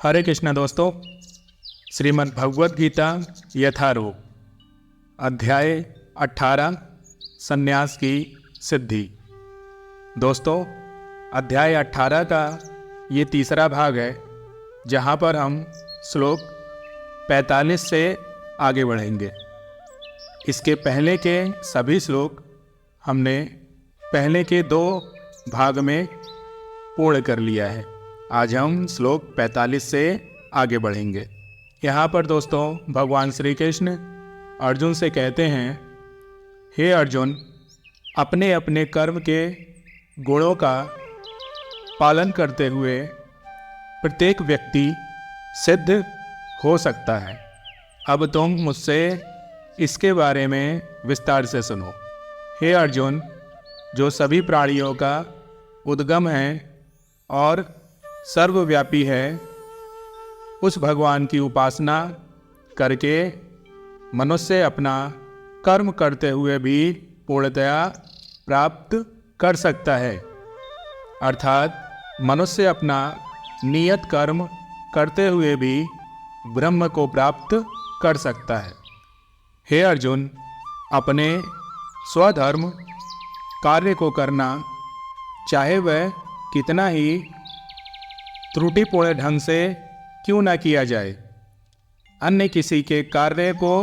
हरे कृष्णा दोस्तों, श्रीमद् भगवद गीता यथारूप अध्याय 18 संन्यास की सिद्धि। दोस्तों, अध्याय 18 का ये तीसरा भाग है, जहाँ पर हम श्लोक 45 से आगे बढ़ेंगे। इसके पहले के सभी श्लोक हमने पहले के 2 भाग में पूर्ण कर लिया है। आज हम श्लोक 45 से आगे बढ़ेंगे। यहाँ पर दोस्तों भगवान श्री कृष्ण अर्जुन से कहते हैं, हे अर्जुन, अपने अपने कर्म के गुणों का पालन करते हुए प्रत्येक व्यक्ति सिद्ध हो सकता है। अब तुम मुझसे इसके बारे में विस्तार से सुनो। हे अर्जुन, जो सभी प्राणियों का उद्गम है और सर्वव्यापी है, उस भगवान की उपासना करके मनुष्य अपना कर्म करते हुए भी पूर्णतया प्राप्त कर सकता है। अर्थात मनुष्य अपना नियत कर्म करते हुए भी ब्रह्म को प्राप्त कर सकता है। हे अर्जुन, अपने स्वधर्म कार्य को करना, चाहे वह कितना ही त्रुटिपूर्ण ढंग से क्यों न किया जाए, अन्य किसी के कार्य को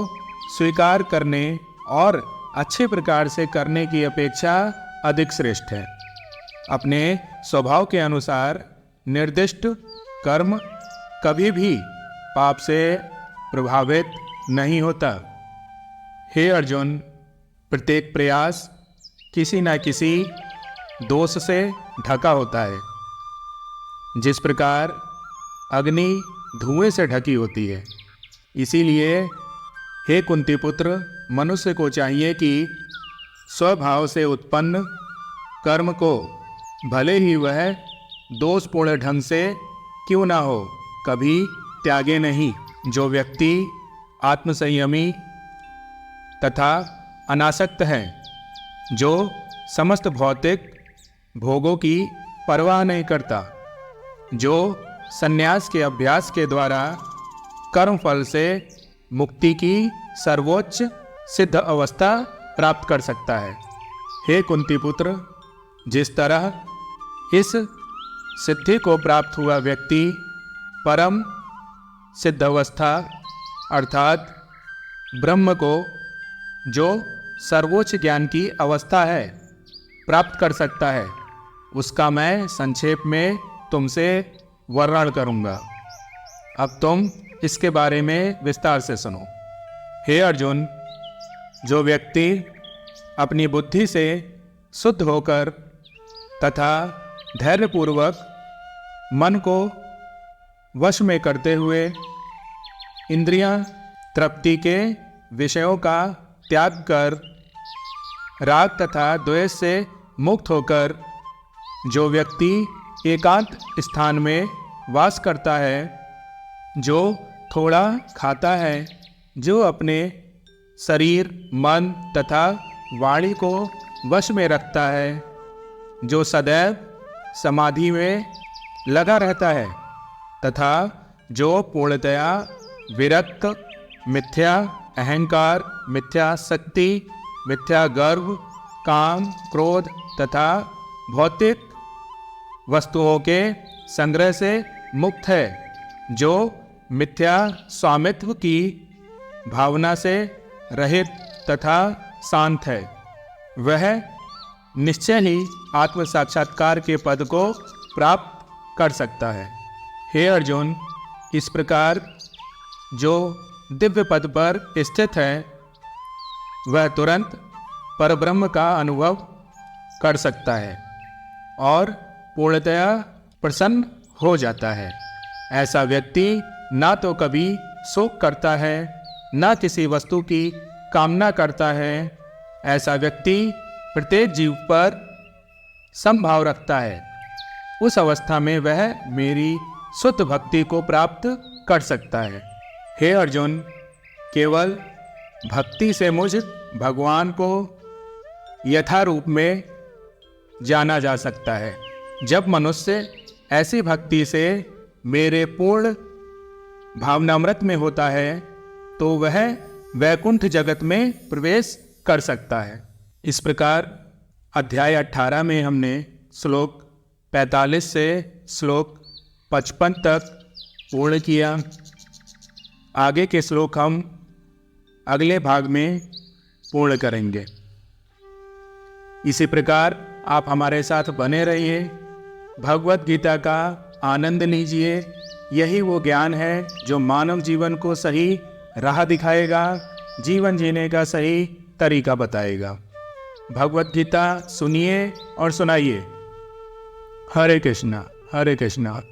स्वीकार करने और अच्छे प्रकार से करने की अपेक्षा अधिक श्रेष्ठ है। अपने स्वभाव के अनुसार निर्दिष्ट कर्म कभी भी पाप से प्रभावित नहीं होता। हे अर्जुन, प्रत्येक प्रयास किसी न किसी दोष से ढका होता है। जिस प्रकार अग्नि धुएं से ढकी होती है, इसीलिए हे कुंती पुत्र, मनुष्य को चाहिए कि स्वभाव से उत्पन्न कर्म को भले ही वह दोषपूर्ण ढंग से क्यों ना हो, कभी त्यागे नहीं। जो व्यक्ति आत्मसंयमी तथा अनासक्त है, जो समस्त भौतिक भोगों की परवाह नहीं करता, जो संन्यास के अभ्यास के द्वारा कर्म फल से मुक्ति की सर्वोच्च सिद्ध अवस्था प्राप्त कर सकता है। हे कुंती पुत्र, जिस तरह इस सिद्धि को प्राप्त हुआ व्यक्ति परम सिद्ध अवस्था अर्थात ब्रह्म को, जो सर्वोच्च ज्ञान की अवस्था है, प्राप्त कर सकता है, उसका मैं संक्षेप में तुमसे वर्णन करूंगा। अब तुम इसके बारे में विस्तार से सुनो। हे अर्जुन, जो व्यक्ति अपनी बुद्धि से शुद्ध होकर तथा धैर्यपूर्वक मन को वश में करते हुए इंद्रियां तृप्ति के विषयों का त्याग कर राग तथा द्वेष से मुक्त होकर, जो व्यक्ति एकांत स्थान में वास करता है, जो थोड़ा खाता है, जो अपने शरीर, मन तथा वाणी को वश में रखता है, जो सदैव समाधि में लगा रहता है तथा जो पूर्णतया विरक्त, मिथ्या अहंकार, मिथ्या शक्ति, मिथ्या गर्व, काम, क्रोध तथा भौतिक वस्तुओं के संग्रह से मुक्त है, जो मिथ्या स्वामित्व की भावना से रहित तथा शांत है, वह निश्चय ही आत्म साक्षात्कार के पद को प्राप्त कर सकता है। हे अर्जुन, इस प्रकार जो दिव्य पद पर स्थित है, वह तुरंत परब्रह्म का अनुभव कर सकता है और पूर्णतया प्रसन्न हो जाता है। ऐसा व्यक्ति ना तो कभी शोक करता है, ना किसी वस्तु की कामना करता है। ऐसा व्यक्ति प्रत्येक जीव पर समभाव रखता है। उस अवस्था में वह मेरी शुद्ध भक्ति को प्राप्त कर सकता है। हे अर्जुन, केवल भक्ति से मुझ भगवान को यथारूप में जाना जा सकता है। जब मनुष्य ऐसी भक्ति से मेरे पूर्ण भावनामृत में होता है तो वह वैकुंठ जगत में प्रवेश कर सकता है। इस प्रकार अध्याय 18 में हमने श्लोक 45 से श्लोक 55 तक पूर्ण किया। आगे के श्लोक हम अगले भाग में पूर्ण करेंगे। इसी प्रकार आप हमारे साथ बने रहिए, भगवत गीता का आनंद लीजिए। यही वो ज्ञान है जो मानव जीवन को सही राह दिखाएगा, जीवन जीने का सही तरीका बताएगा। भगवत गीता सुनिए और सुनाइए। हरे कृष्णा हरे कृष्णा।